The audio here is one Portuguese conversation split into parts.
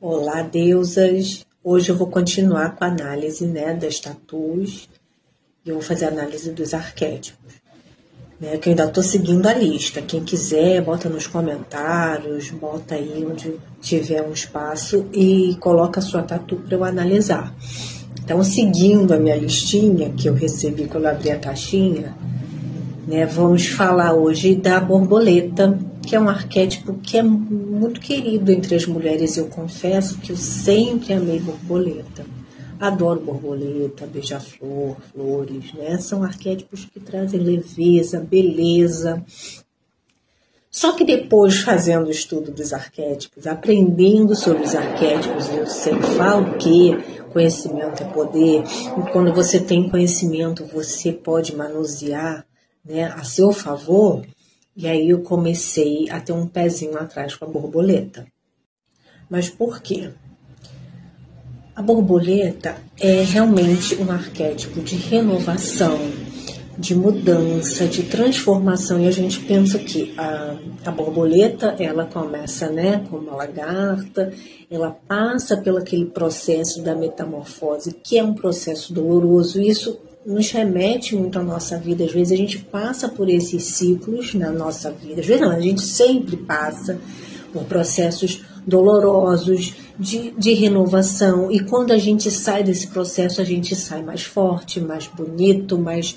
Olá, deusas! Hoje eu vou continuar com a análise, das tatuas e eu vou fazer a análise dos arquétipos, que eu ainda estou seguindo a lista. Quem quiser, bota nos comentários, bota aí onde tiver um espaço e coloca a sua tatu para eu analisar. Então, seguindo a minha listinha que eu recebi quando eu abri a caixinha, vamos falar hoje da borboleta, que é um arquétipo que é muito querido entre as mulheres. Eu confesso que eu sempre amei borboleta. Adoro borboleta, beija-flor, flores, São arquétipos que trazem leveza, beleza. Só que depois, fazendo o estudo dos arquétipos, aprendendo sobre os arquétipos, eu sempre falo que conhecimento é poder, e quando você tem conhecimento, você pode manusear, a seu favor. E aí eu comecei a ter um pezinho atrás com a borboleta. Mas por quê? A borboleta é realmente um arquétipo de renovação, de mudança, de transformação. E a gente pensa que a borboleta, ela começa, como uma lagarta, ela passa pelo aquele processo da metamorfose, que é um processo doloroso. Isso nos remete muito à nossa vida. Às vezes a gente passa por esses ciclos na nossa vida. Às vezes não, a gente sempre passa por processos dolorosos de renovação. E quando a gente sai desse processo, a gente sai mais forte, mais bonito, mais,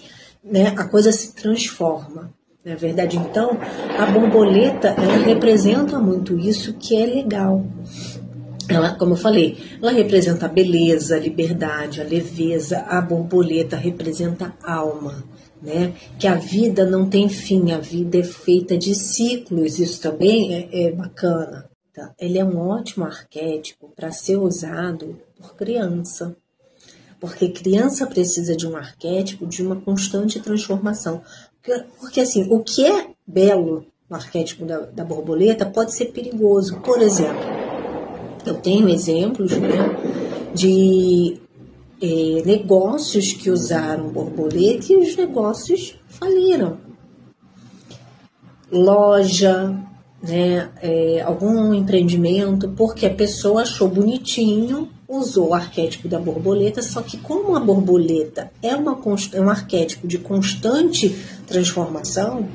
a coisa se transforma. Não é verdade? Então, a borboleta, ela representa muito isso que é legal. Ela, como eu falei, ela representa a beleza, a liberdade, a leveza. A borboleta representa a alma, que a vida não tem fim, a vida é feita de ciclos. Isso também é bacana. Tá? Ele é um ótimo arquétipo para ser usado por criança, porque criança precisa de um arquétipo de uma constante transformação. Porque assim, o que é belo no arquétipo da borboleta pode ser perigoso. Por exemplo, eu tenho exemplos de negócios que usaram borboleta e os negócios faliram. Loja, algum empreendimento, porque a pessoa achou bonitinho, usou o arquétipo da borboleta, só que como a borboleta é um arquétipo de constante transformação,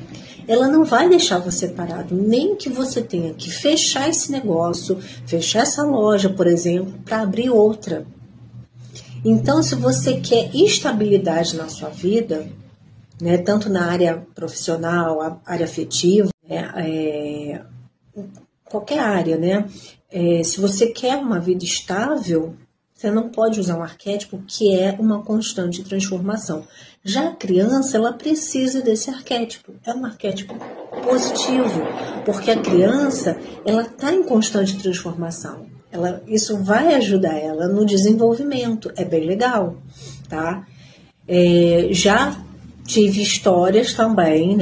ela não vai deixar você parado, nem que você tenha que fechar esse negócio, fechar essa loja, por exemplo, para abrir outra. Então, se você quer estabilidade na sua vida, tanto na área profissional, área afetiva, qualquer área, se você quer uma vida estável, você não pode usar um arquétipo que é uma constante transformação. Já a criança, ela precisa desse arquétipo. É um arquétipo positivo, porque a criança, ela está em constante transformação. Isso vai ajudar ela no desenvolvimento. É bem legal, tá? Já tive histórias também,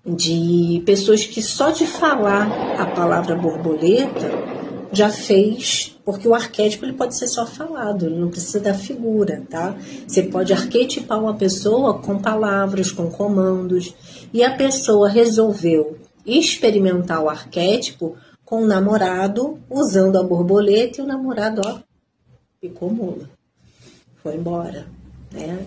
de pessoas que só de falar a palavra borboleta já fez, porque o arquétipo ele pode ser só falado, ele não precisa da figura, tá? Você pode arquetipar uma pessoa com palavras, com comandos, e a pessoa resolveu experimentar o arquétipo com o namorado, usando a borboleta, e o namorado, ficou mula, foi embora,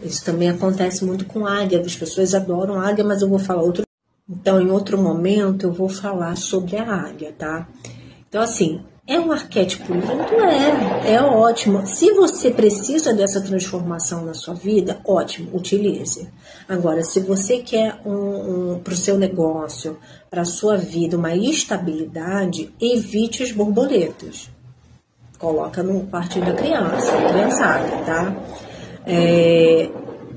Isso também acontece muito com águia, as pessoas adoram águia, mas eu vou falar outro. Então, em outro momento, eu vou falar sobre a águia, tá? Então, assim, é um arquétipo lindo? É ótimo. Se você precisa dessa transformação na sua vida, ótimo, utilize. Agora, se você quer para o seu negócio, para a sua vida, uma estabilidade, evite as borboletas. Coloca no quartinho da criançada, tá?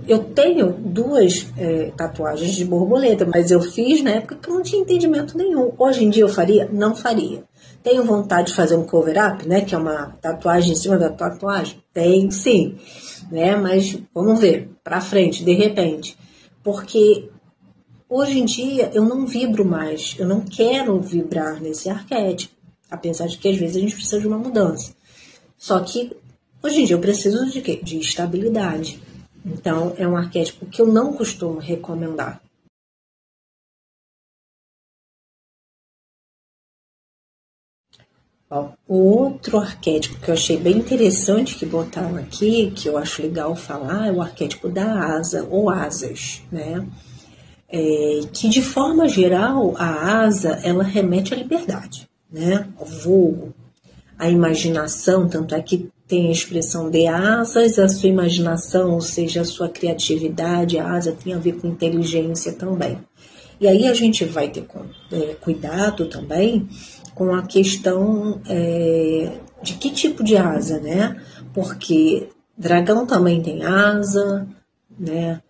Eu tenho 2 tatuagens de borboleta, mas eu fiz na época que eu não tinha entendimento nenhum. Hoje em dia eu faria? Não faria. Tenho vontade de fazer um cover-up, que é uma tatuagem em cima da tatuagem? Tem, sim. Mas vamos ver, pra frente, de repente. Porque hoje em dia eu não vibro mais, eu não quero vibrar nesse arquétipo. Apesar de que às vezes a gente precisa de uma mudança. Só que hoje em dia eu preciso de quê? De estabilidade. Então, é um arquétipo que eu não costumo recomendar. Ó, o outro arquétipo que eu achei bem interessante que botaram aqui, que eu acho legal falar, é o arquétipo da asa ou asas, né? Que de forma geral a asa ela remete à liberdade, né? Ao voo, à imaginação, tanto é que tem a expressão de asas, a sua imaginação, ou seja, a sua criatividade, a asa tem a ver com inteligência também. E aí a gente vai ter cuidado também com a questão de que tipo de asa, né? Porque dragão também tem asa, né?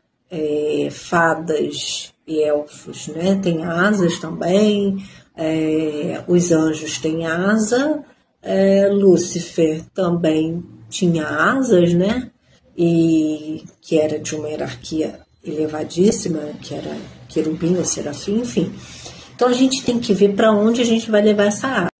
Fadas e elfos, né? Tem asas também, os anjos têm asa, Lúcifer também tinha asas, né? E que era de uma hierarquia elevadíssima, que era querubim ou serafim, enfim. Então a gente tem que ver para onde a gente vai levar essa asa.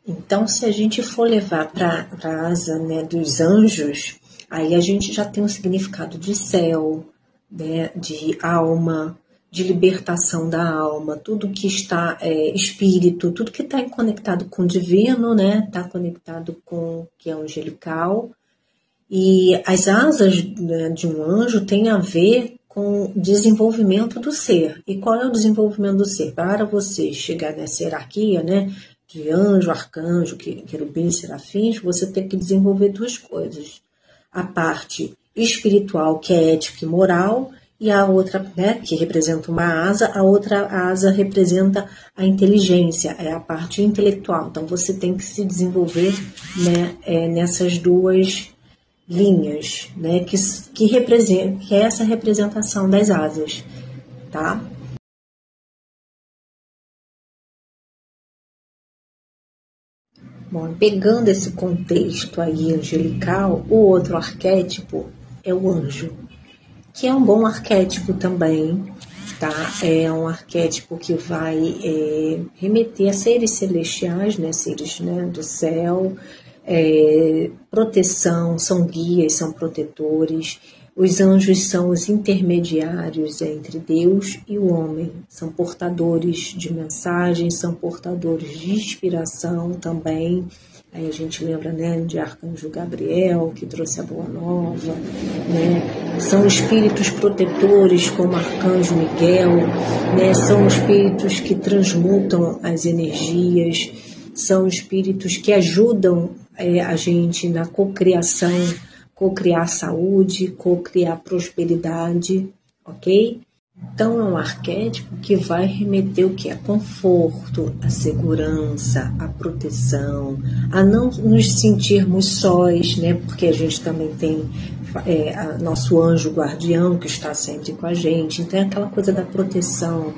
Então, se a gente for levar para a asa, né, dos anjos, aí a gente já tem um significado de céu, né, de alma, de libertação da alma, tudo que está espírito, tudo que está conectado com o divino, né, está conectado com o que é angelical. E as asas, né, de um anjo tem a ver com o desenvolvimento do ser. E qual é o desenvolvimento do ser? Para você chegar nessa hierarquia, né, de anjo, arcanjo, querubim, serafins, você tem que desenvolver duas coisas. A parte espiritual, que é ética e moral, e a outra, né, que representa uma asa, a outra asa representa a inteligência, é a parte intelectual. Então, você tem que se desenvolver, né, nessas duas linhas, né, que é essa representação das asas, tá? Bom, pegando esse contexto aí angelical, o outro arquétipo é o anjo, que é um bom arquétipo também, tá? É um arquétipo que vai remeter a seres celestiais, né? Seres, né, do céu, proteção, são guias, são protetores. Os anjos são os intermediários entre Deus e o homem, são portadores de mensagens, são portadores de inspiração também. Aí a gente lembra, né, de Arcanjo Gabriel, que trouxe a Boa Nova, né? São espíritos protetores, como Arcanjo Miguel, né? São espíritos que transmutam as energias, são espíritos que ajudam a gente na cocriação, cocriar saúde, cocriar prosperidade, ok? Então, é um arquétipo que vai remeter o que? A conforto, a segurança, a proteção, a não nos sentirmos sós, né? Porque a gente também tem nosso anjo guardião que está sempre com a gente. Então, é aquela coisa da proteção,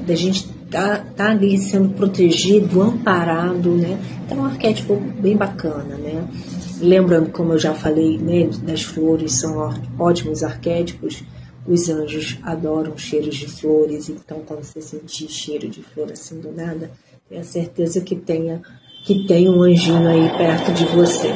da gente tá ali sendo protegido, amparado, né? Então, é um arquétipo bem bacana, né? Lembrando, como eu já falei, né, das flores, são ótimos arquétipos. Os anjos adoram cheiros de flores, então quando você sentir cheiro de flor assim do nada, tenha certeza que tem um anjinho aí perto de você.